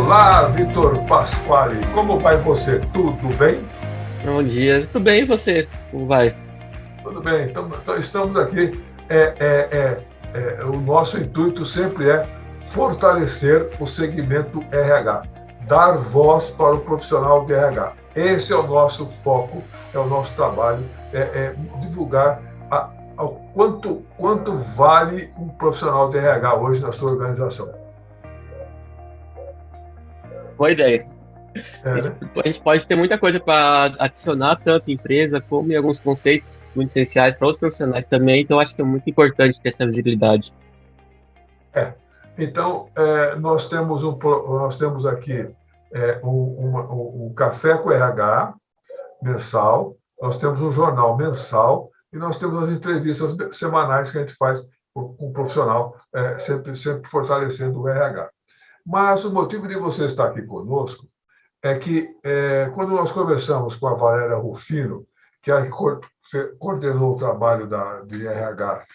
Olá, Vitor Pasquale. Como vai você? Tudo bem? Bom dia, tudo bem e você? Como vai? Tudo bem. Estamos aqui. O nosso intuito sempre é fortalecer o segmento RH, dar voz para o profissional de RH. Esse é o nosso foco, é o nosso trabalho, divulgar quanto vale um profissional de RH hoje na sua organização. Boa ideia. A É, gente, né? a gente pode ter muita coisa para adicionar, tanto em empresa como em alguns conceitos muito essenciais para outros profissionais também, então acho que é muito importante ter essa visibilidade. É. Então, nós temos aqui um café com RH mensal, nós temos um jornal mensal e nós temos as entrevistas semanais que a gente faz com um profissional, sempre fortalecendo o RH. Mas o motivo de você estar aqui conosco é que, quando nós conversamos com a Valéria Rufino, que é a que coordenou o trabalho de RH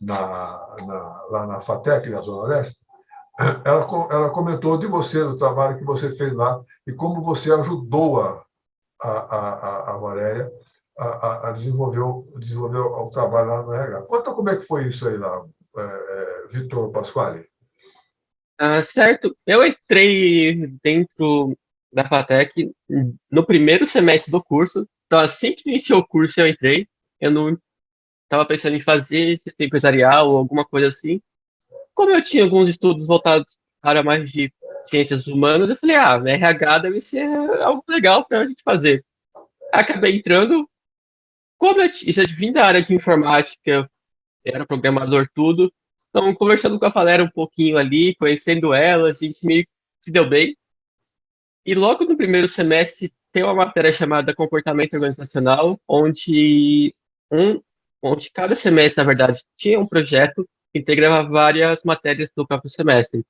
lá na FATEC, na Zona Leste, ela comentou de você, do trabalho que você fez lá, e como você ajudou a Valéria a desenvolver o trabalho lá no RH. Conta como é que foi isso aí lá, Vitor Pasquale. Certo, eu entrei dentro da FATEC no primeiro semestre do curso, então assim que iniciou o curso eu entrei, eu não estava pensando em fazer ciência empresarial ou alguma coisa assim. Como eu tinha alguns estudos voltados para mais de ciências humanas, eu falei, RH deve ser algo legal para a gente fazer. Acabei entrando, como já vim da área de informática, eu era programador tudo, então conversando com a Valéria um pouquinho ali, conhecendo ela, a gente meio que se deu bem. E logo no primeiro semestre tem uma matéria chamada Comportamento Organizacional, um, onde cada semestre, na verdade, tinha um projeto que integrava várias matérias do próprio semestre.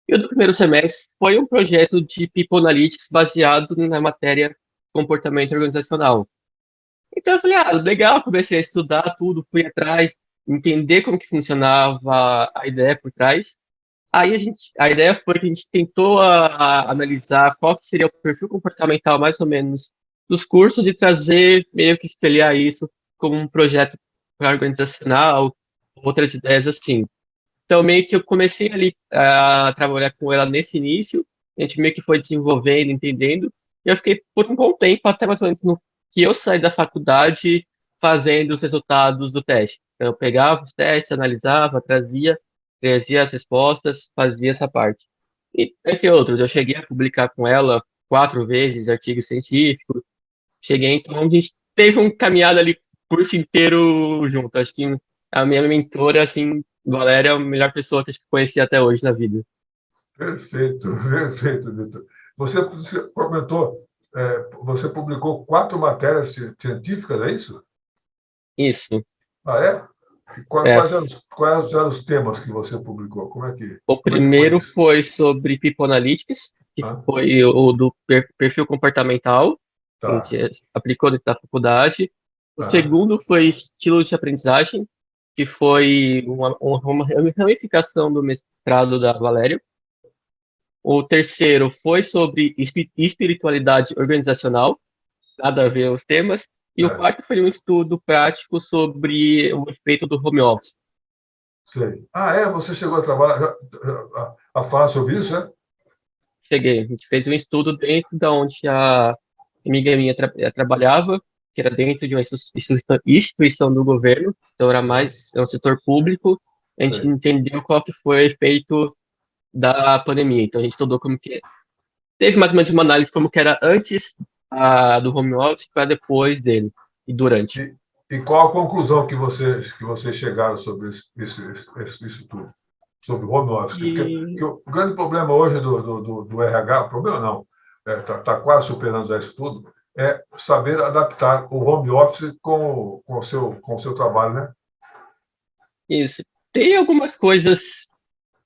E o do primeiro semestre foi um projeto de People Analytics baseado na matéria comportamento organizacional. Então eu falei, legal, comecei a estudar tudo, fui atrás, entender como que funcionava a ideia por trás. A ideia foi que a gente tentou analisar qual que seria o perfil comportamental mais ou menos dos cursos e trazer, meio que espelhar isso como um projeto para organizacional, outras ideias assim. Então, meio que eu comecei ali a trabalhar com ela nesse início, a gente meio que foi desenvolvendo, entendendo, e eu fiquei por um bom tempo, até mais ou menos no que eu saí da faculdade, fazendo os resultados do teste. Então, eu pegava os testes, analisava, trazia as respostas, fazia essa parte. E, entre outros, eu cheguei a publicar com ela 4 vezes artigos científicos, cheguei, então, a gente teve um caminhado ali curso inteiro junto. Acho que a minha mentora, assim, Valéria, é a melhor pessoa que eu conheci até hoje na vida. Perfeito, perfeito, Vitor. Você comentou, você publicou 4 matérias científicas, é isso? Isso. Ah, é? É, Quais eram os temas que você publicou? o Como é que foi primeiro isso? foi sobre People Analytics, que Ah, foi o do perfil comportamental, que a tá. gente aplicou dentro da faculdade. O Ah, segundo foi estilo de aprendizagem, que foi uma ramificação do mestrado da Valéria. O terceiro foi sobre espiritualidade organizacional, nada a ver os temas. E o é, quarto foi um estudo prático sobre o efeito do home office. sei. Ah, você chegou a trabalhar, a falar sobre isso, é? Cheguei, a gente fez um estudo dentro da onde a amiga minha trabalhava, que era dentro de uma instituição do governo, então Ah, era um setor público. A gente sei. entendeu qual que foi o efeito da pandemia. Então a gente estudou como que teve mais ou menos uma análise como que era antes do home office para depois dele e durante. E qual a conclusão que vocês chegaram sobre isso tudo? Sobre o home office? Porque E o grande problema hoje do RH, problema não, está quase superando já isso tudo, é saber adaptar o home office com o seu trabalho, né? isso. Tem algumas coisas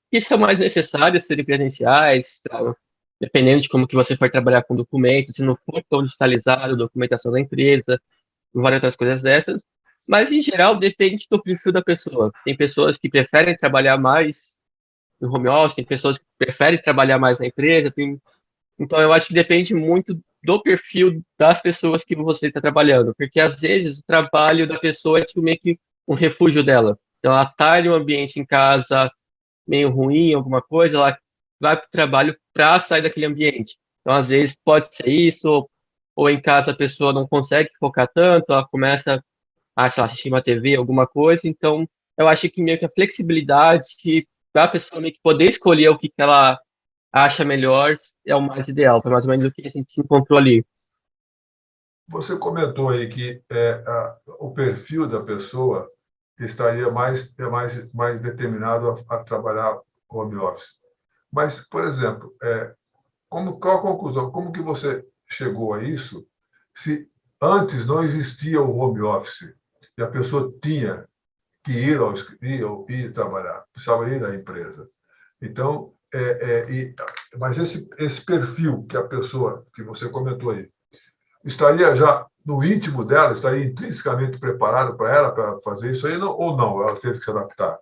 que são mais necessárias serem presenciais, tá? Dependendo de como que você for trabalhar com documentos, se não for tão digitalizado, documentação da empresa, várias outras coisas dessas. Mas, em geral, depende do perfil da pessoa. Tem pessoas que preferem trabalhar mais no home office, tem pessoas que preferem trabalhar mais na empresa, tem Então, eu acho que depende muito do perfil das pessoas que você está trabalhando, porque às vezes o trabalho da pessoa é tipo meio que um refúgio dela. Então, ela está em um ambiente em casa meio ruim, alguma coisa, ela vai para o trabalho para sair daquele ambiente. Então, às vezes pode ser isso, ou em casa a pessoa não consegue focar tanto, ela começa a, sei lá, assistir uma TV, alguma coisa. Então, eu acho que meio que a flexibilidade para a pessoa meio que poder escolher o que que ela acha melhor é o mais ideal, foi mais ou menos o que a gente encontrou ali. Você comentou aí que o perfil da pessoa estaria mais determinado a trabalhar home office. Mas, por exemplo, qual a conclusão? Como que você chegou a isso se antes não existia o home office e a pessoa tinha que ir trabalhar, precisava ir à empresa? Então, mas esse perfil que a pessoa que você comentou aí estaria já no íntimo dela, estaria intrinsecamente preparado para ela para fazer isso aí, não, ou não? Ela teve que se adaptar?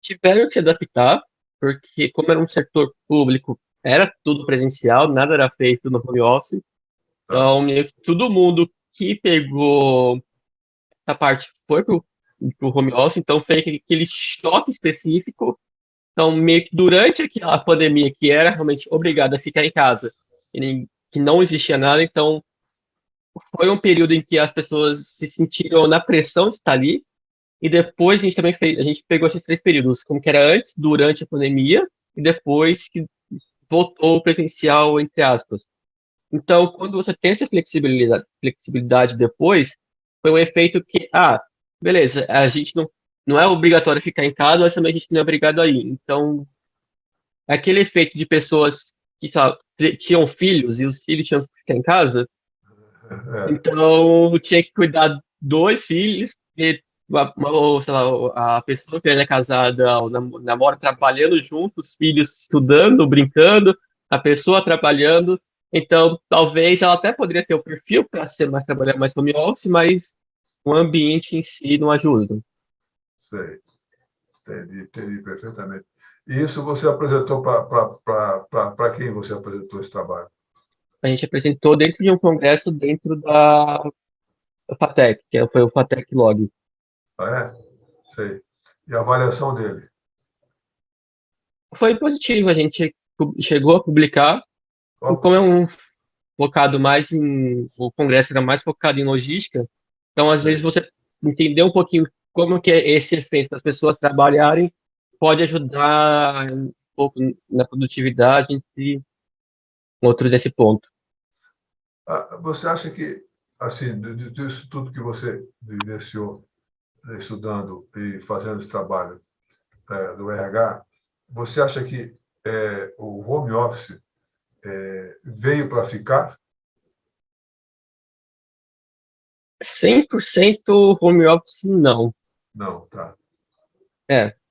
Tiveram que se adaptar, porque como era um setor público, era tudo presencial, nada era feito no home office. Tá. Então, meio que todo mundo que pegou essa parte foi pro home office, então foi aquele choque específico. Então, meio que durante aquela pandemia, que era realmente obrigado a ficar em casa, que não existia nada, então foi um período em que as pessoas se sentiram na pressão de estar ali, e depois a gente também fez, a gente pegou esses três períodos, como que era antes, durante a pandemia, e depois que voltou o presencial, entre aspas. Então, quando você tem essa flexibilidade depois, foi um efeito que, beleza, a gente não é obrigatório ficar em casa, mas também a gente não é obrigado a ir. Então, aquele efeito de pessoas que, sabe, tinham filhos e os filhos tinham que ficar em casa, É, então tinha que cuidar dos filhos, e ou, sei lá, a pessoa que é casada, ou namora trabalhando junto, os filhos estudando, brincando, a pessoa trabalhando. Então, talvez ela até poderia ter o perfil para ser mais trabalhar mais home office, mas o ambiente em si não ajuda. sei. Entendi perfeitamente. E isso você apresentou para quem você apresentou esse trabalho? A gente apresentou dentro de um congresso dentro da FATEC, que foi o FATEC Log. Ah, é? Sei. E a avaliação dele? Foi positivo, a gente chegou a publicar, e como Opa, é um focado mais em, o congresso era mais focado em logística, então às vezes sei. você entender um pouquinho como que é esse efeito das pessoas trabalharem pode ajudar um pouco na produtividade, entre outros nesse ponto. Você acha que, assim, disso tudo que você vivenciou, estudando e fazendo esse trabalho do RH, você acha que o home office veio para ficar? 100% home office, não. Não, tá,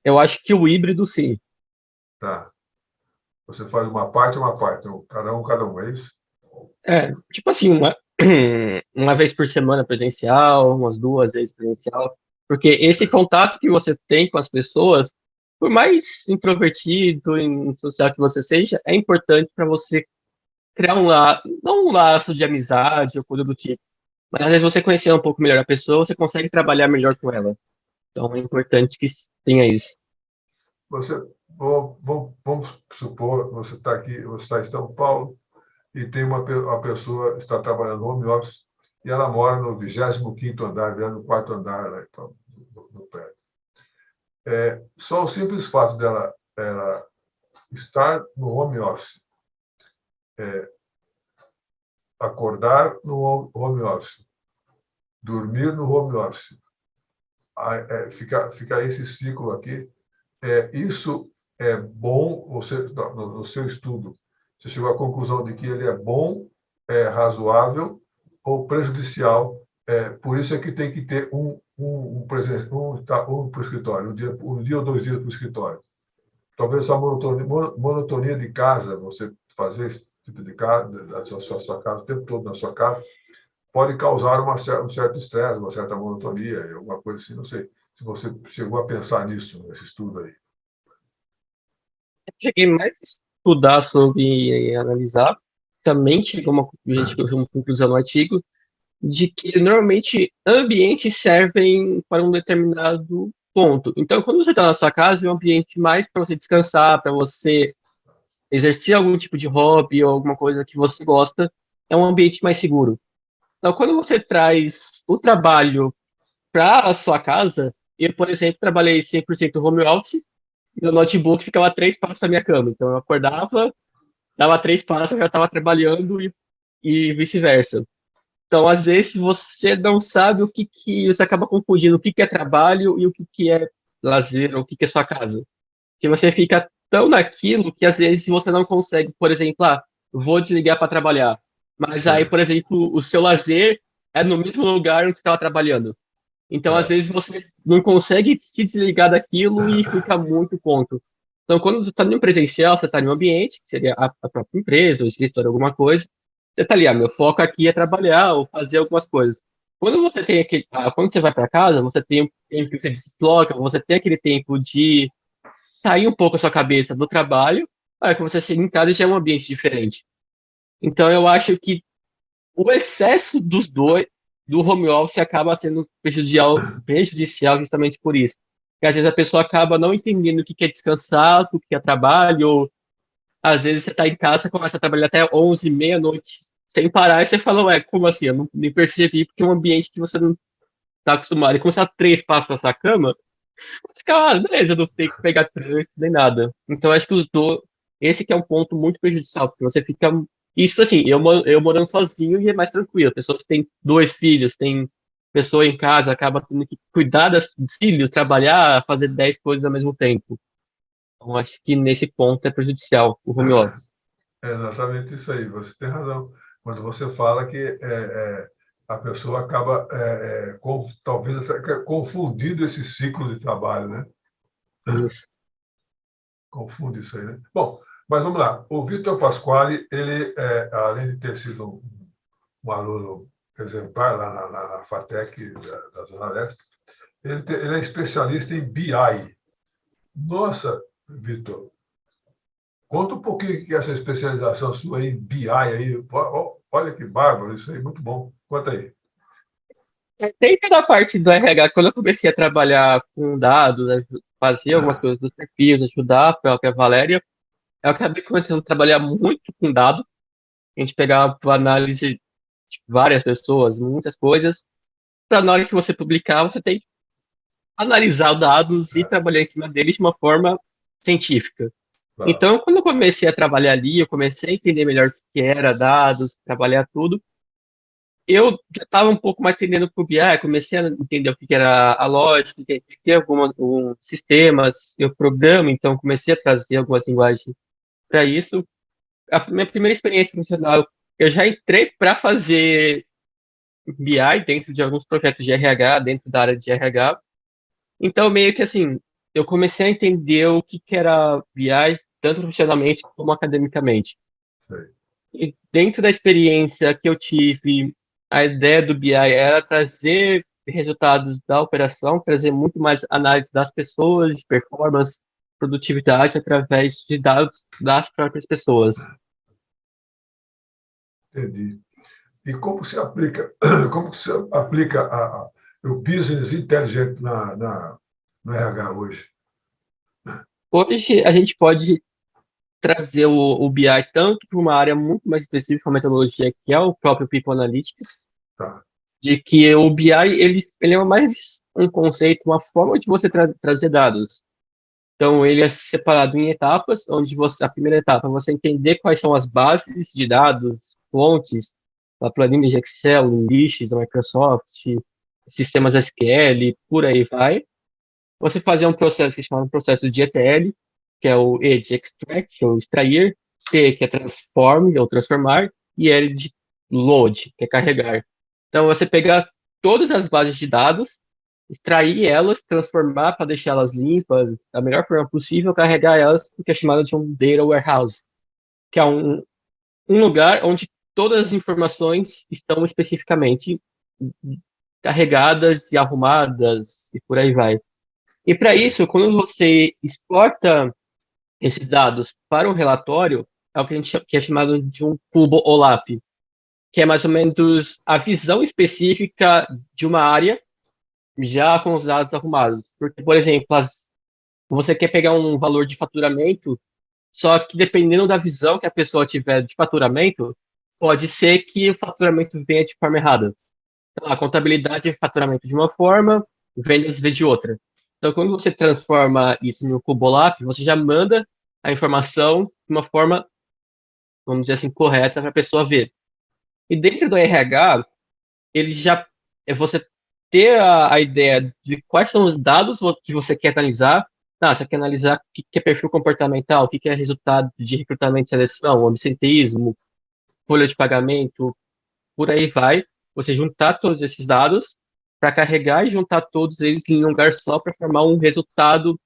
Eu acho que o híbrido, sim. tá. Você faz uma parte, então, cada um, é isso? Tipo assim, uma vez por semana presencial, umas duas vezes presencial, porque esse É. contato que você tem com as pessoas, por mais introvertido e social que você seja, é importante para você criar não um laço de amizade ou coisa do tipo, mas às vezes você conhecer um pouco melhor a pessoa, você consegue trabalhar melhor com ela. Então é importante que tenha isso. Você, vamos supor, você está aqui, você está em São Paulo e tem uma pessoa que está trabalhando no home office e ela mora no 25º andar, virando no quarto andar lá, então, no prédio. Só o simples fato ela estar no home office, acordar no home office, dormir no home office, fica esse ciclo aqui. Isso é bom, você, no seu estudo, você chegou à conclusão de que ele é bom, é razoável ou prejudicial. Por isso é que tem que ter um para o escritório, um dia ou 2 dias para o escritório. Talvez essa monotonia de casa, você fazer esse tipo de casa, da sua casa, o tempo todo na sua casa, pode causar um certo estresse, uma certa monotonia, alguma coisa assim, não sei. Se você chegou a pensar nisso, nesse estudo aí. Cheguei mais estudar sobre e analisar, também chegou a gente chegou a uma conclusão no artigo de que normalmente ambientes servem para um determinado ponto. Então, quando você está na sua casa, é um ambiente mais para você descansar, para você exercer algum tipo de hobby ou alguma coisa que você gosta, é um ambiente mais seguro. Então, quando você traz o trabalho para a sua casa, eu, por exemplo, trabalhei 100% home office, meu notebook ficava a 3 passos da minha cama. Então, eu acordava, dava 3 passos, eu já estava trabalhando e vice-versa. Então, às vezes, você não sabe você acaba confundindo o que que é trabalho e o que é lazer, ou o que que é sua casa. Que você fica tão naquilo que às vezes você não consegue, por exemplo, vou desligar para trabalhar. Mas aí, É, por exemplo, o seu lazer é no mesmo lugar onde você estava trabalhando. Então, às é. vezes, você não consegue se desligar daquilo e fica muito ponto. Então, quando você está no presencial, você está em um ambiente, que seria a própria empresa, o escritório, alguma coisa, você está ali, meu foco aqui é trabalhar ou fazer algumas coisas. Quando você tem quando você vai para casa, você tem um tempo que você desloca, você tem aquele tempo de sair um pouco a sua cabeça do trabalho, para que você chega em casa e já é um ambiente diferente. Então, eu acho que o excesso dos dois, do home office, acaba sendo prejudicial justamente por isso. Porque às vezes a pessoa acaba não entendendo o que é descansar, o que é trabalho, ou às vezes você está em casa, começa a trabalhar até 11, meia-noite, sem parar, e você fala, ué, como assim? Eu não nem percebi, porque é um ambiente que você não está acostumado. E como você está 3 passos da sua cama, você fica, beleza, eu não tenho que pegar trânsito nem nada. Então acho que os dois, esse que é um ponto muito prejudicial, porque você fica. Isso assim, eu morando sozinho e é mais tranquilo. Pessoas que têm 2 filhos, tem pessoa em casa, acaba tendo que cuidar dos filhos, trabalhar, fazer 10 coisas ao mesmo tempo. Então acho que nesse ponto é prejudicial o home office. É exatamente isso aí, você tem razão. Quando você fala que a pessoa acaba, talvez, até confundindo esse ciclo de trabalho, né? Isso. Confunde isso aí, né? Bom, mas vamos lá. O Vitor Pasquale, ele, além de ter sido um aluno exemplar lá na FATEC da Zona Leste, ele é especialista em BI. Nossa, Vitor, conta um pouquinho o que é essa especialização sua em BI aí. Olha que bárbaro, isso aí, muito bom. Conta aí. Dentro da parte do RH, quando eu comecei a trabalhar com dados, fazer algumas coisas dos perfis, ajudar a própria Valéria, eu acabei começando a trabalhar muito com dados. A gente pegava análise de várias pessoas, muitas coisas, para na hora que você publicar, você tem que analisar os dados e trabalhar em cima deles de uma forma científica. Claro. Então, quando eu comecei a trabalhar ali, eu comecei a entender melhor o que era dados, trabalhar tudo. Eu já estava um pouco mais entendendo por BI, comecei a entender o que era a lógica, entender alguns sistemas, eu programo, então comecei a trazer algumas linguagens para isso. A minha primeira experiência profissional, eu já entrei para fazer BI dentro de alguns projetos de RH, dentro da área de RH. Então, meio que assim, eu comecei a entender o que era BI, tanto profissionalmente como academicamente. Sei. E dentro da experiência que eu tive, a ideia do BI era trazer resultados da operação, trazer muito mais análise das pessoas, de performance, produtividade, através de dados das próprias pessoas. Entendi. E como se aplica o business inteligente no RH hoje? Hoje, a gente pode trazer o BI tanto para uma área muito mais específica, a metodologia que é o próprio People Analytics, Tá. de que o BI ele é mais um conceito, uma forma de você trazer dados. Então, ele é separado em etapas, onde a primeira etapa é você entender quais são as bases de dados, fontes, a planilha de Excel, lists da Microsoft, sistemas SQL, por aí vai. Você fazer um processo que se chama um processo de ETL, que é o E de extract, ou extrair, T, que é transform, ou transformar, e L de load, que é carregar. Então, você pegar todas as bases de dados, extrair elas, transformar para deixar elas limpas da melhor forma possível, carregar elas, porque é chamado de um data warehouse, que é um lugar onde todas as informações estão especificamente carregadas e arrumadas, e por aí vai. E para isso, quando você exporta esses dados para um relatório é o que a gente que é chamado de um cubo OLAP, que é mais ou menos a visão específica de uma área já com os dados arrumados. Porque, por exemplo, você quer pegar um valor de faturamento, só que dependendo da visão que a pessoa tiver de faturamento, pode ser que o faturamento venha de forma errada. Então, a contabilidade é faturamento de uma forma, vendas vê de outra. Então, quando você transforma isso no Cubolap, você já manda a informação de uma forma, vamos dizer assim, correta para a pessoa ver. E dentro do RH, ele já é você ter a ideia de quais são os dados que você quer analisar. Ah, você quer analisar o que é perfil comportamental, o que é resultado de recrutamento e seleção, absenteísmo, folha de pagamento, por aí vai. Você juntar todos esses dados para carregar e juntar todos eles em um lugar só para formar um resultado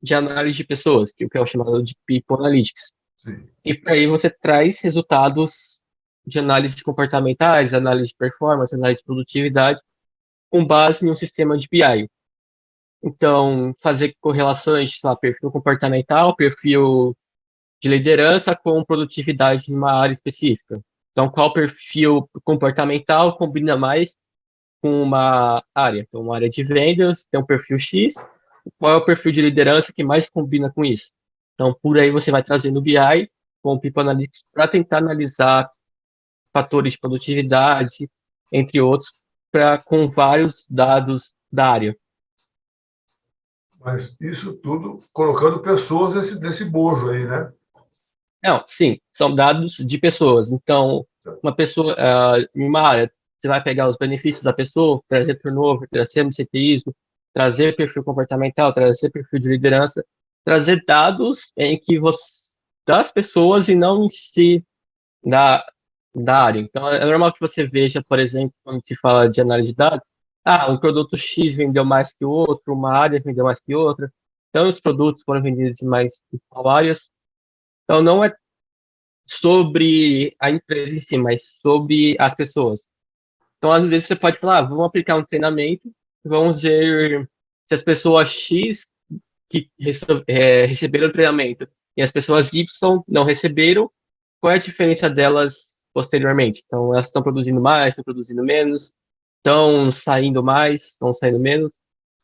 de análise de pessoas, que é o que é o chamado de People Analytics. Sim. E para aí você traz resultados de análise comportamentais, análise de performance, análise de produtividade, com base em um sistema de BI. Então, fazer correlações, sei lá, perfil comportamental, perfil de liderança com produtividade em uma área específica. Então, qual perfil comportamental combina mais com uma área? Então, uma área de vendas tem um perfil X, qual é o perfil de liderança que mais combina com isso? Então, por aí você vai trazendo o BI com o People Analytics para tentar analisar fatores de produtividade, entre outros, com vários dados da área. Mas isso tudo colocando pessoas nesse bojo aí, né? Não, sim, são dados de pessoas. Então, uma pessoa, em uma área, você vai pegar os benefícios da pessoa, trazer turnover, trazer absenteísmo, trazer perfil comportamental, trazer perfil de liderança, trazer dados em que você, das pessoas e não em si da, da área. Então, é normal que você veja, por exemplo, quando se fala de análise de dados, um produto X vendeu mais que o outro, uma área vendeu mais que outra, então os produtos foram vendidos mais em qual áreas. Então, não é sobre a empresa em si, mas sobre as pessoas. Então, às vezes, você pode falar, vamos aplicar um treinamento, vamos ver se as pessoas X que receberam o treinamento e as pessoas Y não receberam, qual é a diferença delas posteriormente? Então, elas estão produzindo mais, estão produzindo menos, estão saindo mais, estão saindo menos.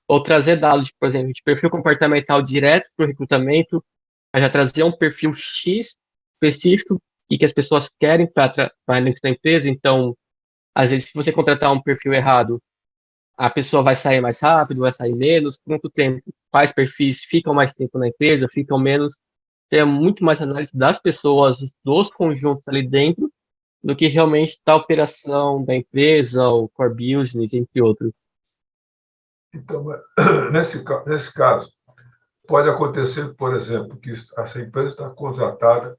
Ou trazer dados, por exemplo, de perfil comportamental direto para o recrutamento, para já trazer um perfil X específico e que as pessoas querem para dentro da empresa. Então, às vezes, se você contratar um perfil errado, a pessoa vai sair mais rápido, vai sair menos, quanto tempo, quais perfis ficam mais tempo na empresa, ficam menos. Tem muito mais análise das pessoas, dos conjuntos ali dentro, do que realmente da operação da empresa, o core business, entre outros. Então, nesse caso, pode acontecer, por exemplo, que essa empresa está contratada,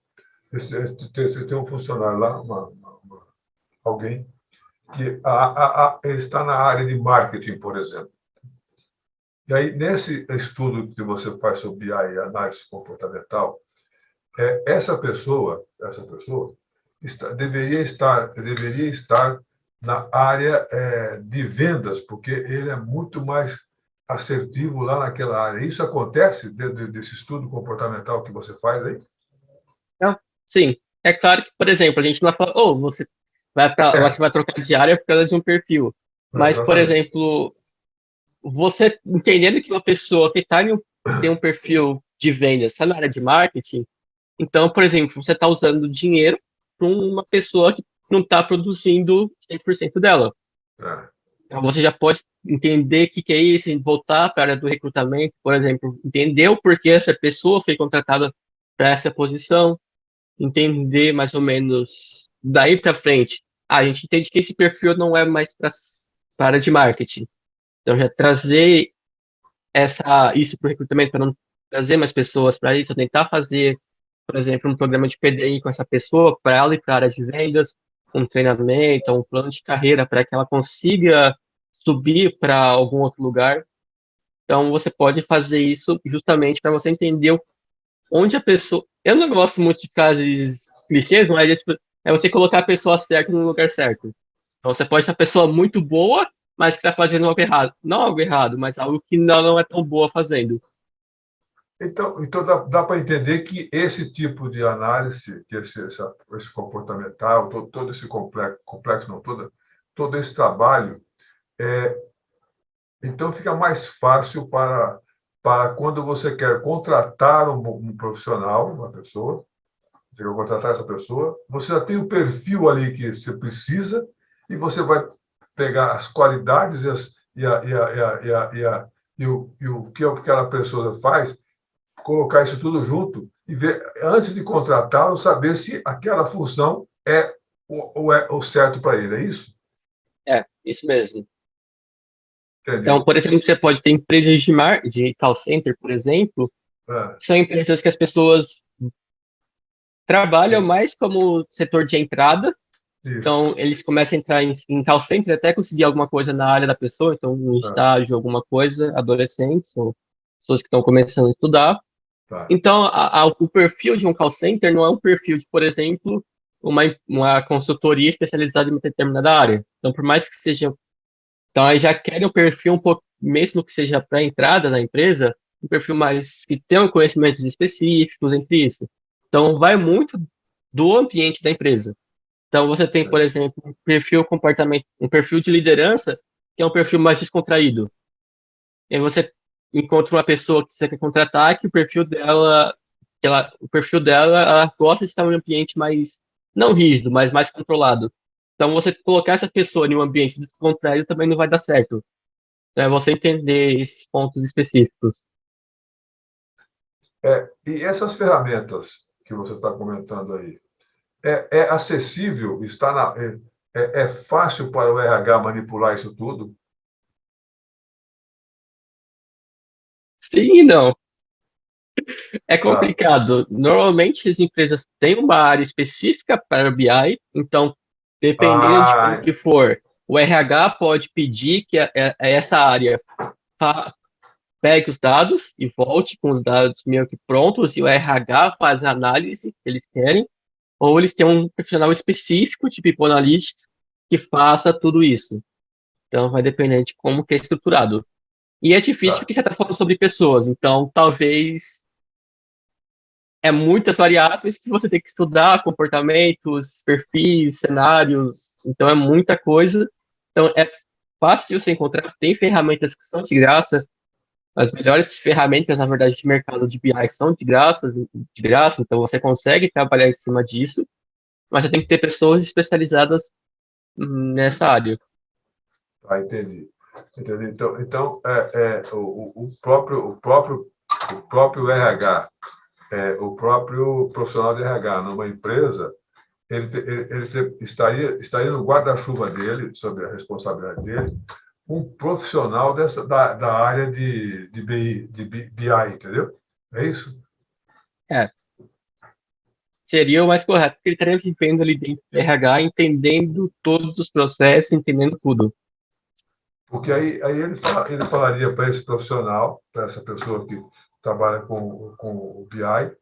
você tem um funcionário lá, alguém, que está na área de marketing, por exemplo. E aí, nesse estudo que você faz sobre BI e análise comportamental, essa pessoa deveria estar na área de vendas, porque ele é muito mais assertivo lá naquela área. Isso acontece dentro desse estudo comportamental que você faz aí? Não, sim. É claro que, por exemplo, a gente não fala, você você É, vai trocar de área por causa de um perfil. Mas, por exatamente. exemplo, você entendendo que uma pessoa que tem um perfil de vendas, está na área de marketing, então, por exemplo, você está usando dinheiro para uma pessoa que não está produzindo 100% dela. É. Então, você já pode entender o que é isso, e voltar para a área do recrutamento, por exemplo, entender o porquê essa pessoa foi contratada para essa posição, entender mais ou menos daí para frente. A gente entende que esse perfil não é mais para a área de marketing. Então, já trazer isso para o recrutamento, para não trazer mais pessoas para isso, tentar fazer, por exemplo, um programa de PDI com essa pessoa, para ela ir para a área de vendas, um treinamento, um plano de carreira para que ela consiga subir para algum outro lugar. Então, você pode fazer isso justamente para você entender onde a pessoa. Eu não gosto muito de frases clichês, mas é você colocar a pessoa certa no lugar certo. Então, você pode ser uma pessoa muito boa, mas que está fazendo algo errado. Não algo errado, mas algo que não é tão boa fazendo. Então dá para entender que esse tipo de análise, que esse comportamental, todo esse complexo não, todo esse trabalho, é, então fica mais fácil para quando você quer contratar um profissional, uma pessoa, você quer contratar essa pessoa, você já tem o perfil ali que você precisa e você vai pegar as qualidades e o que aquela pessoa faz, colocar isso tudo junto e ver, antes de contratá-lo, saber se aquela função é o certo para ele. É isso? É, isso mesmo. Então, Entendi. por exemplo, você pode ter empresas de call center, por exemplo, É, são empresas que as pessoas trabalham mais como setor de entrada. isso. Então, eles começam a entrar em call center até conseguir alguma coisa na área da pessoa, então, um É, estágio, alguma coisa, adolescentes ou pessoas que estão começando a estudar. tá. Então, o perfil de um call center não é um perfil de, por exemplo, uma consultoria especializada em uma determinada área. Então, por mais que seja. Então, aí já querem um perfil um pouco, mesmo que seja para entrada na empresa, um perfil mais que tenha conhecimentos específicos entre isso. Então, vai muito do ambiente da empresa. Então, você tem, por exemplo, um perfil comportamento, um perfil de liderança, que é um perfil mais descontraído. E aí você encontra uma pessoa que você quer contratar, que o perfil dela, ela gosta de estar em um ambiente mais, não rígido, mas mais controlado. Então, você colocar essa pessoa em um ambiente descontraído também não vai dar certo. Então, é você entender esses pontos específicos. E essas ferramentas que você está comentando aí, é acessível? É fácil para o RH manipular isso tudo? Sim e não. É Tá. complicado. Normalmente as empresas têm uma área específica para o BI, então, dependendo de como Ah, que for, o RH pode pedir que essa área fa- pegue os dados e volte com os dados meio que prontos, e o RH faz a análise que eles querem, ou eles têm um profissional específico de People Analytics que faça tudo isso. Então, vai depender de como que é estruturado. E é difícil tá. porque você está falando sobre pessoas, então talvez é muitas variáveis que você tem que estudar, comportamentos, perfis, cenários, então é muita coisa. Então é fácil de você encontrar, tem ferramentas que são de graça, as melhores ferramentas, na verdade, de mercado de BI são de graça, então você consegue trabalhar em cima disso, mas você tem que ter pessoas especializadas nessa área. Tá, entendi. Entendi. Então o próprio RH, o próprio profissional de RH numa empresa, ele estaria no guarda-chuva dele, sob a responsabilidade dele, um profissional da área de BI, de BI, entendeu? É isso? É, seria o mais correto, porque ele estaria vivendo ali dentro do RH, entendendo todos os processos, entendendo tudo. Porque aí ele falaria para esse profissional, para essa pessoa que trabalha com o BI,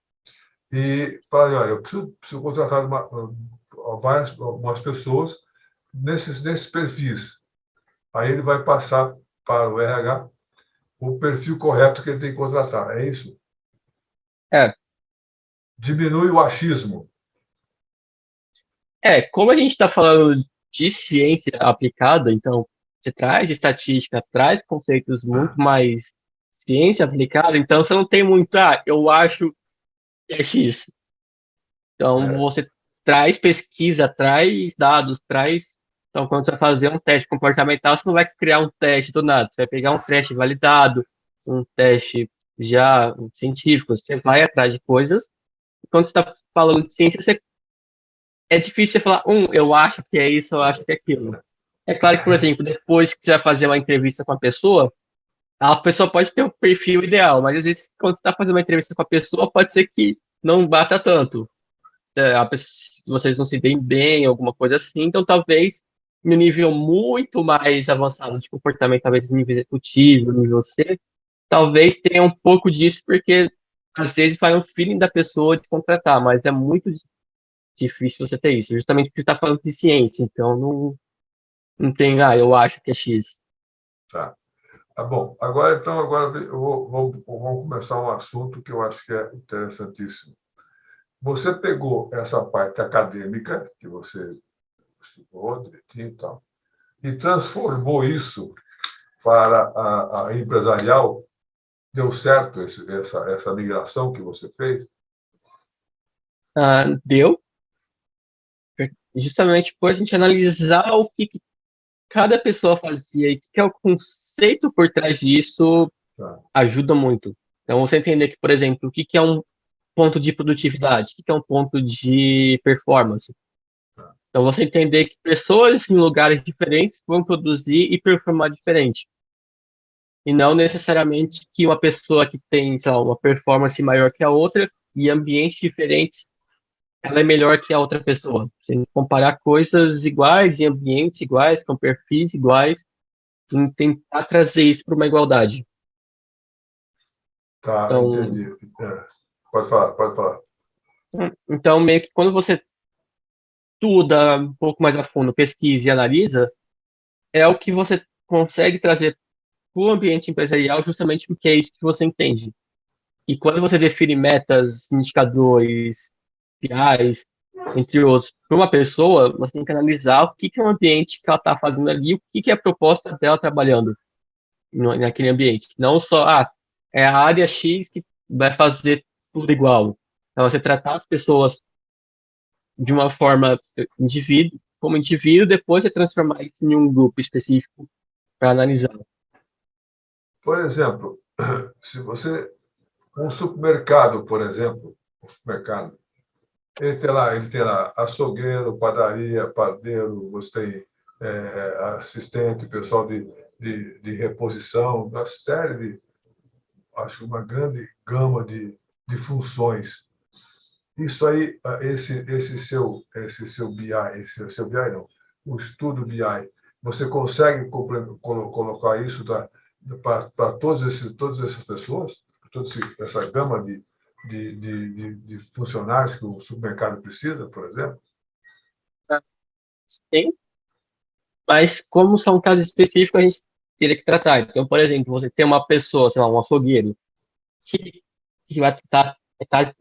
e falaria, olha, eu preciso contratar algumas pessoas nesses perfis. Aí ele vai passar para o RH o perfil correto que ele tem que contratar. É isso? É, Diminui o achismo. como a gente está falando de ciência aplicada, então você traz estatística, traz conceitos muito mais ciência aplicada, então você não tem muito, eu acho que é X. Então É, você traz pesquisa, traz dados, traz. Então, quando você vai fazer um teste comportamental, você não vai criar um teste do nada, você vai pegar um teste validado, um teste já científico, você vai atrás de coisas. E quando você está falando de ciência, é difícil você falar, eu acho que é isso, eu acho que é aquilo. É claro que, por exemplo, depois que você vai fazer uma entrevista com a pessoa pode ter o perfil ideal, mas às vezes, quando você está fazendo uma entrevista com a pessoa, pode ser que não bata tanto. Vocês não se deem bem, alguma coisa assim, então talvez no nível muito mais avançado de comportamento, talvez nível executivo, nível C, talvez tenha um pouco disso, porque às vezes vai um feeling da pessoa de contratar, mas é muito difícil você ter isso, justamente porque você está falando de ciência, então não tem, eu acho que é X. tá. Tá bom. Agora, então, agora vamos começar um assunto que eu acho que é interessantíssimo. Você pegou essa parte acadêmica, que você estudou direitinho e tal, e transformou isso para a empresarial. Deu certo essa migração que você fez? Deu, justamente por a gente analisar o que cada pessoa fazia e o que é o conceito por trás disso, Tá, ajuda muito. Então, você entender que, por exemplo, o que é um ponto de produtividade, o que é um ponto de performance. tá, Então, você entender que pessoas em lugares diferentes vão produzir e performar diferente. E não necessariamente que uma pessoa que tem, sei lá, uma performance maior que a outra e ambientes diferentes, ela é melhor que a outra pessoa. Você tem que comparar coisas iguais, em ambientes iguais, com perfis iguais, e tentar trazer isso para uma igualdade. tá, Então, entendi. É, pode falar, pode falar. então, meio que quando você estuda um pouco mais a fundo, pesquisa e analisa, é o que você consegue trazer para o ambiente empresarial justamente porque é isso que você entende. E quando você define metas, indicadores, PIs, entre outros, para uma pessoa, você tem que analisar o que é o ambiente que ela está fazendo ali, o que é a proposta dela trabalhando naquele ambiente. Não só, é a área X que vai fazer tudo igual. Então, você tratar as pessoas de uma forma como indivíduo, depois você transformar isso em um grupo específico para analisar. Por exemplo, se você um supermercado, por exemplo, um supermercado, ele tem lá açougueiro, padaria, padeiro, você tem assistente, pessoal de reposição, uma série de, acho que uma grande gama de funções. Isso aí, esse seu BI, esse seu BI não, o estudo BI, você consegue colocar isso para todas essas pessoas, essa gama de funcionários que o supermercado precisa, por exemplo? Sim, mas como são casos específicos, a gente teria que tratar. Então, por exemplo, você tem uma pessoa, sei lá, um açougueiro, que, que vai estar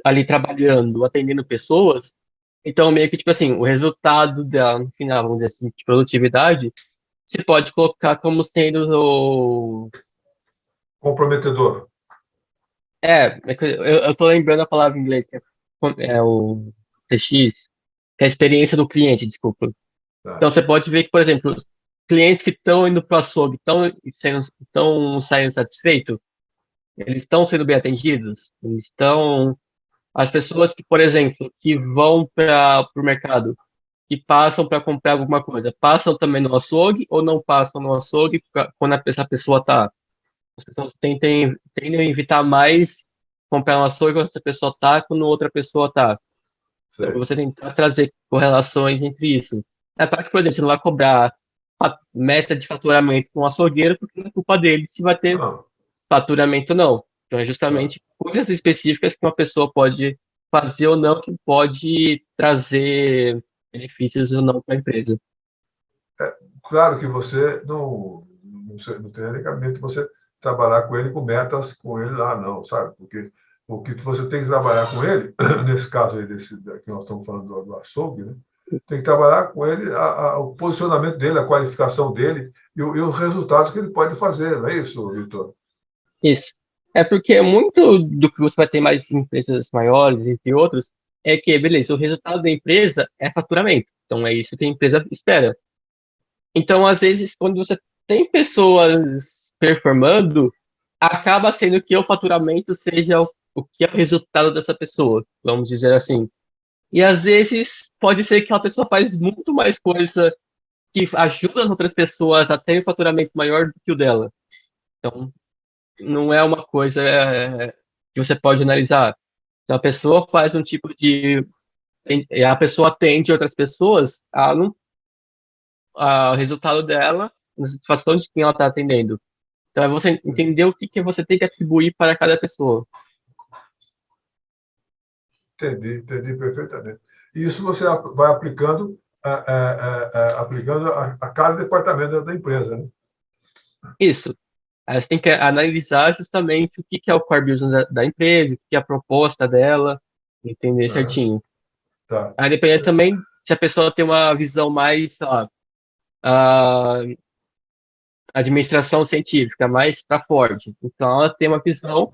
ali trabalhando, atendendo pessoas, então meio que, tipo assim, o resultado dela, no final, vamos dizer assim, de produtividade, você pode colocar como sendo o... Comprometedor. É que eu tô lembrando a palavra em inglês, que é o TX, que é a experiência do cliente, desculpa. Tá, Então você pode ver que, por exemplo, os clientes que estão indo para o açougue estão saindo satisfeitos, eles estão sendo bem atendidos, eles estão. As pessoas que, por exemplo, que vão para o mercado, que passam para comprar alguma coisa, passam também no açougue ou não passam no açougue quando essa pessoa está? As pessoas tendem a evitar mais comprar no açougue quando essa pessoa está, quando outra pessoa está. Então, sei. você tentar trazer correlações entre isso. É para que, por exemplo, você não vai cobrar meta de faturamento com o açougueiro, porque não é culpa dele se vai ter Não, faturamento ou não. Então, é tá. justamente coisas específicas que uma pessoa pode fazer ou não, que pode trazer benefícios ou não para a empresa. Claro que você não tem necessariamente você trabalhar com ele com metas com ele lá, não, sabe? Porque o que você tem que trabalhar com ele, nesse caso aí que nós estamos falando do açougue, né? Tem que trabalhar com ele o posicionamento dele, a qualificação dele e os resultados que ele pode fazer, não é isso, Vitor? Isso. É porque muito do que você vai ter mais em empresas maiores, entre outros, é que, beleza, o resultado da empresa é faturamento. Então, é isso que a empresa espera. Então, às vezes, quando você tem pessoas performando, acaba sendo que o faturamento seja o que é o resultado dessa pessoa, vamos dizer assim. E às vezes pode ser que a pessoa faz muito mais coisa que ajuda as outras pessoas a terem um faturamento maior do que o dela. Então, não é uma coisa que você pode analisar. Se a pessoa faz um tipo de. A pessoa atende outras pessoas, o resultado dela, na satisfação de quem ela está atendendo. Então, é você entender o que você tem que atribuir para cada pessoa. Entendi perfeitamente. E isso você vai aplicando a cada departamento da empresa, né? Isso. Aí você tem que analisar justamente o que que é o core business da empresa, o que é a proposta dela, entender Aham, certinho. tá. Aí depende também se a pessoa tem uma visão mais, sei lá, a administração científica, mais para Ford. Então ela tem uma visão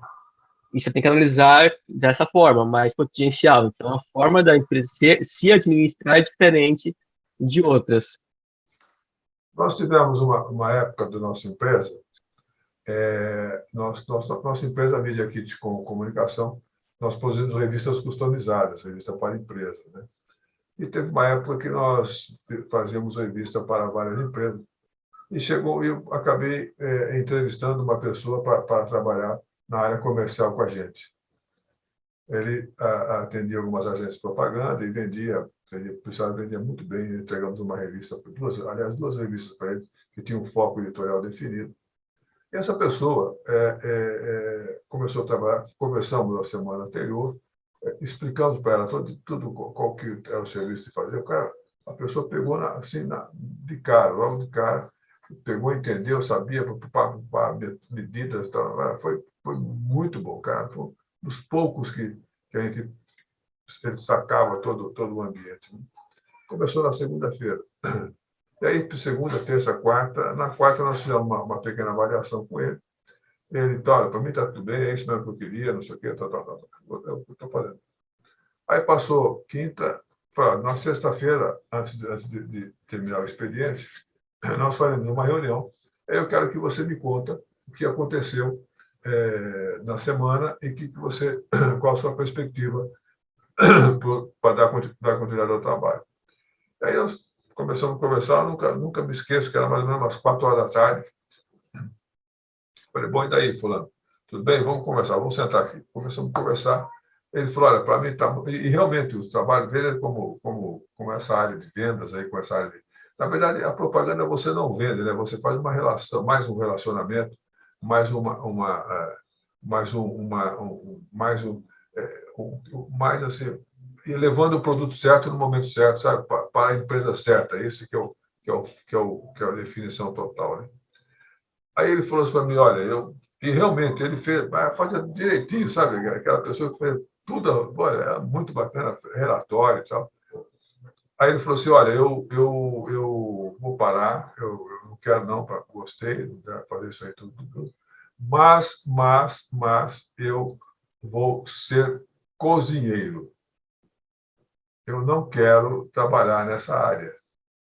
e você tem que analisar dessa forma, mais potencial. Então a forma da empresa se administrar é diferente de outras. Nós tivemos uma época da nossa empresa, nossa empresa Media Kit com Comunicação, nós produzimos revistas customizadas, revista para empresa, né? E teve uma época que nós fazíamos revista para várias empresas. E chegou, eu acabei entrevistando uma pessoa para trabalhar na área comercial com a gente. Ele atendia algumas agências de propaganda e precisava vender muito bem. Entregamos uma revista, duas revistas para ele, que tinham um foco editorial definido. E essa pessoa começou a trabalhar, conversamos na semana anterior, explicamos para ela tudo qual que era o serviço de fazer. A pessoa pegou assim, de cara, logo de cara, pegou, entendeu, sabia, medidas, tal. Foi muito bom, cara. Foi um dos poucos que a gente ele sacava todo o ambiente. Né? Começou na segunda-feira. E aí, segunda, terça, quarta. Na quarta, nós fizemos uma pequena avaliação com ele. Ele, olha, para mim está tudo bem, é isso mesmo que eu queria, não sei o quê, tal. É o que eu estou fazendo. Aí passou quinta, na sexta-feira, antes de terminar o expediente, nós faremos uma reunião. Eu quero que você me conta o que aconteceu na semana e qual a sua perspectiva para dar continuidade ao trabalho. Aí nós começamos a conversar, nunca me esqueço que era mais ou menos umas 4 horas da tarde. Falei, bom, e daí, fulano? Tudo bem? Vamos conversar, vamos sentar aqui. Começamos a conversar. Ele falou, olha, para mim está... E realmente, o trabalho dele é como essa área de vendas, aí, com essa área de... Na verdade, a propaganda você não vende, né? Você faz uma relação, mais um relacionamento, mais mais assim, e levando o produto certo no momento certo, sabe? Para a empresa certa. Esse que é a definição total, né? Aí ele falou assim para mim, olha, e realmente ele fazia direitinho, sabe? Aquela pessoa que fez tudo, olha, era muito bacana, relatório e tal. Aí ele falou assim, olha, eu vou parar, eu não quero não, gostei de fazer isso aí tudo, mas eu vou ser cozinheiro. Eu não quero trabalhar nessa área.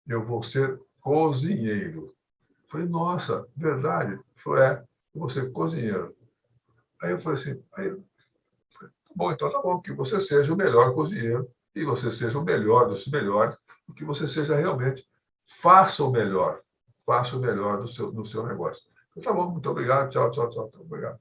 Eu vou ser cozinheiro. Falei, nossa, verdade? Ele falou, eu vou ser cozinheiro. Aí eu falei assim, bom, então tá bom, que você seja o melhor cozinheiro e você seja o melhor dos melhores, e que você seja realmente, faça o melhor no seu negócio. Eu, tá bom, muito obrigado, tchau, tchau, tchau, obrigado.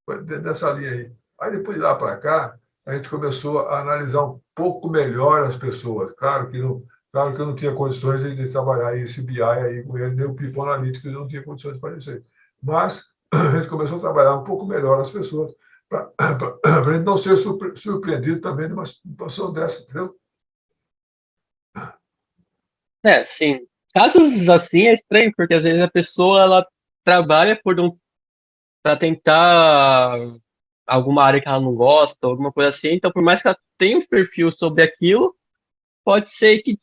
Foi dessa linha aí. Aí depois de lá para cá, a gente começou a analisar um pouco melhor as pessoas. Claro que eu não tinha condições de trabalhar esse BI aí com ele, nem o People Analytics, eu não tinha condições de fazer isso aí. Mas a gente começou a trabalhar um pouco melhor as pessoas, para a gente não ser surpreendido também numa situação dessa, entendeu? É, sim. Casos assim é estranho, porque às vezes a pessoa ela trabalha para tentar alguma área que ela não gosta, alguma coisa assim. Então, por mais que ela tenha um perfil sobre aquilo, pode ser que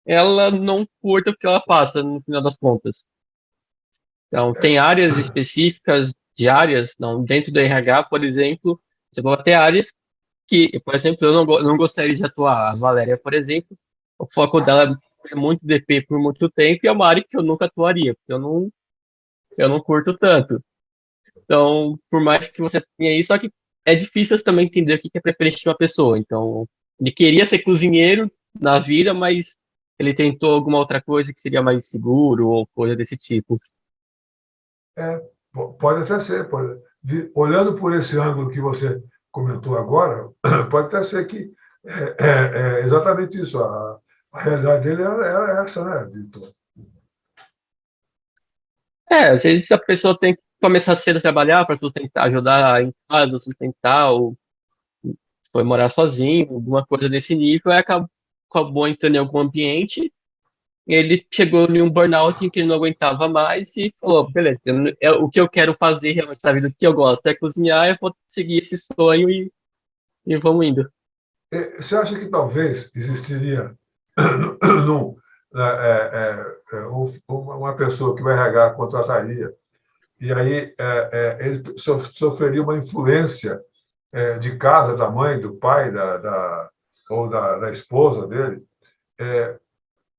ela não curta o que ela faça, no final das contas. Então, tem áreas específicas de áreas, não, dentro do RH, por exemplo, você pode ter áreas que, por exemplo, eu não gostaria de atuar. A Valéria, por exemplo, o foco dela é muito DP por muito tempo e é uma área que eu nunca atuaria, porque eu não curto tanto. Então, por mais que você tenha isso, só que é difícil também entender o que é preferência de uma pessoa. Então, ele queria ser cozinheiro na vida, mas ele tentou alguma outra coisa que seria mais seguro ou coisa desse tipo. É, pode até ser. Olhando por esse ângulo que você comentou agora, pode até ser que é exatamente isso. A realidade dele era essa, né, Vitor? É, às vezes a pessoa tem que começar cedo a trabalhar para sustentar, ajudar em casa, sustentar, ou foi morar sozinho, alguma coisa desse nível, aí acabou entrando em algum ambiente ele chegou em um burnout em que ele não aguentava mais e falou, beleza, o que eu quero fazer realmente na vida, o que eu gosto é cozinhar, eu vou seguir esse sonho e vamos indo. Você acha que talvez existiria num, uma pessoa que o RH contrataria e aí ele sofreria uma influência de casa da mãe, do pai, ou da esposa dele,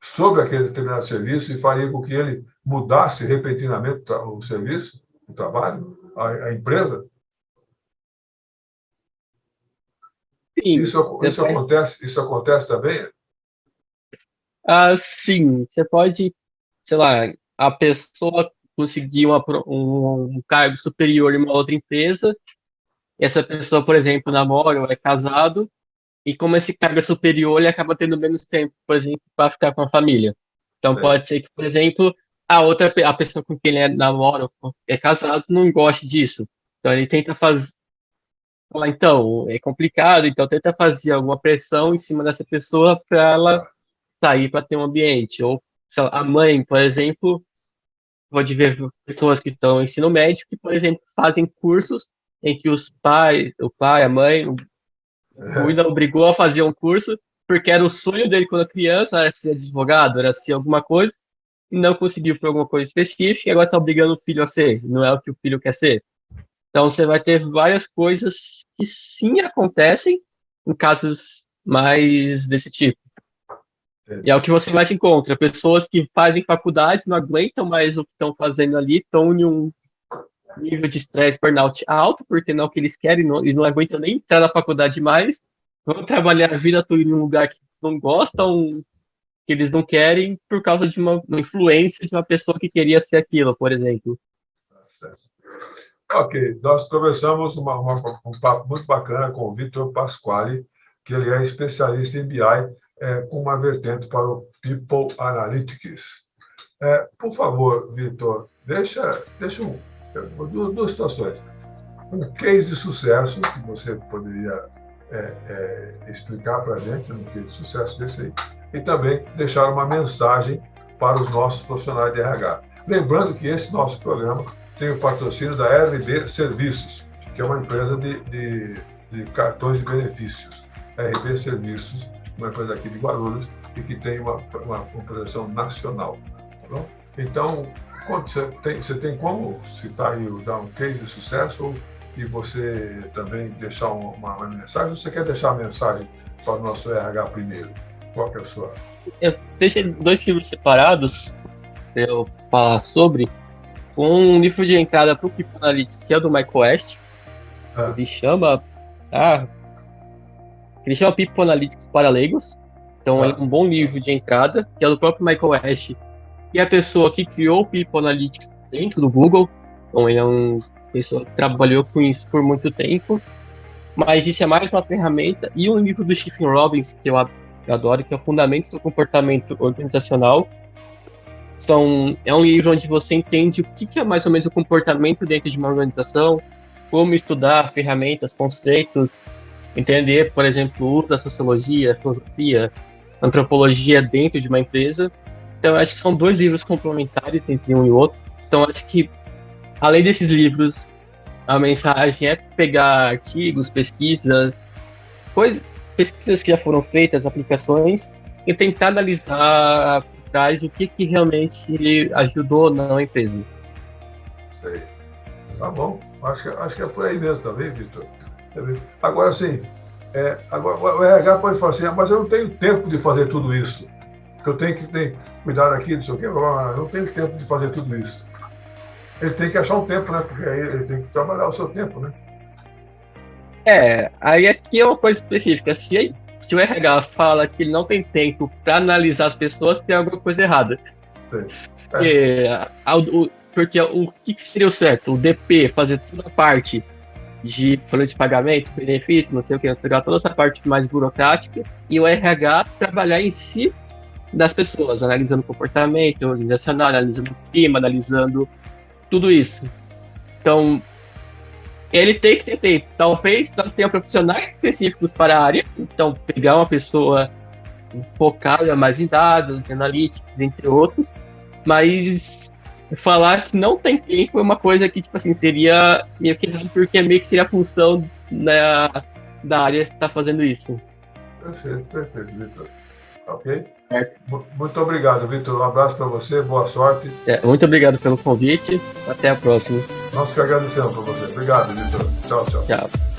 sobre aquele determinado serviço e faria com que ele mudasse repentinamente o serviço, o trabalho, a empresa? Sim, você pode, Isso acontece também? sim, você pode, sei lá, a pessoa conseguir um cargo superior em uma outra empresa, essa pessoa, por exemplo, namora ou é casado, e como esse cargo é superior, ele acaba tendo menos tempo, por exemplo, para ficar com a família. Então É, pode ser que, por exemplo, a pessoa com quem ele namora ou é casado não goste disso. Então ele tenta falar, então, é complicado, então tenta fazer alguma pressão em cima dessa pessoa para ela tá. sair para ter um ambiente. Ou, sei lá, a mãe, por exemplo, pode ver pessoas que estão no ensino médio que, por exemplo, fazem cursos em que o pai, a mãe, o É, William obrigou a fazer um curso porque era o sonho dele quando criança, era ser advogado, era ser alguma coisa, e não conseguiu por alguma coisa específica, e agora está obrigando o filho a ser, não é o que o filho quer ser. Então você vai ter várias coisas que sim acontecem em casos mais desse tipo. E é o entendi. que você mais encontra, pessoas que fazem faculdade, não aguentam mais o que estão fazendo ali, estão em um nível de estresse, burnout alto, porque não é o que eles querem, não, eles não aguentam nem entrar na faculdade mais, vão trabalhar a vida toda em um lugar que eles não gostam, que eles não querem, por causa de uma influência de uma pessoa que queria ser aquilo, por exemplo. Tá certo. Ok, nós conversamos um papo muito bacana com o Vitor Pasquale, que ele é especialista em BI, com uma vertente para o People Analytics. Por favor, Vitor, deixa duas situações. Um case de sucesso que você poderia explicar para a gente, um case de sucesso desse aí, e também deixar uma mensagem para os nossos profissionais de RH. Lembrando que esse nosso programa tem o patrocínio da RB Serviços, que é uma empresa de cartões de benefícios. RB Serviços, uma empresa aqui de Guarulhos, e que tem uma projeção nacional. Tá bom? Então, você tem como citar aí, dar um case de sucesso e você também deixar uma mensagem? Ou você quer deixar a mensagem para o nosso RH primeiro? Qual que é a sua? Eu deixei dois livros separados para eu falar sobre. Um livro de entrada para o People Analytics, que é o do Michael West. Ah, Ele chama, ah, ele chama People Analytics para leigos. Então ele é tá. um bom livro de entrada, que é do próprio Michael West, que é a pessoa que criou o People Analytics dentro do Google. Então ele é uma pessoa que trabalhou com isso por muito tempo. Mas isso é mais uma ferramenta. E um livro do Stephen Robbins, que eu adoro, que é o Fundamentos do Comportamento Organizacional. É um livro onde você entende o que é mais ou menos o comportamento dentro de uma organização, como estudar ferramentas, conceitos, entender, por exemplo, o uso da sociologia, filosofia, antropologia dentro de uma empresa. Então, eu acho que são dois livros complementares entre um e outro. Então, eu acho que, além desses livros, a mensagem é pegar artigos, pesquisas que já foram feitas, aplicações, e tentar analisar por trás o que realmente ajudou na empresa. Sei. Tá bom. Acho que é por aí mesmo também, Vitor. Agora, sim, agora, o RH pode falar assim, mas eu não tenho tempo de fazer tudo isso. Porque eu tenho que cuidar daqui, não sei o quê, eu não tenho tempo de fazer tudo isso. Ele tem que achar um tempo, né? Porque aí ele tem que trabalhar o seu tempo, né? Aí aqui é uma coisa específica. Se o RH fala que ele não tem tempo para analisar as pessoas, tem alguma coisa errada. Sei. É, Porque, o que seria o certo? O DP fazer toda a parte de folha de pagamento, benefício, não sei o que, não sei o que, toda essa parte mais burocrática, e o RH trabalhar em si das pessoas, analisando o comportamento organizacional, analisando o clima, analisando tudo isso. Então, ele tem que ter tempo. Talvez não tenha profissionais específicos para a área, então pegar uma pessoa focada mais em dados, analytics, entre outros, mas falar que não tem tempo é uma coisa que, tipo assim, seria meio que errado, porque meio que seria a função da área que está fazendo isso. Perfeito, Vitor. Ok? Certo? Muito obrigado, Vitor. Um abraço para você, boa sorte. Muito obrigado pelo convite. Até a próxima. Nós que agradecemos para você. Obrigado, Vitor. Tchau, tchau. Tchau.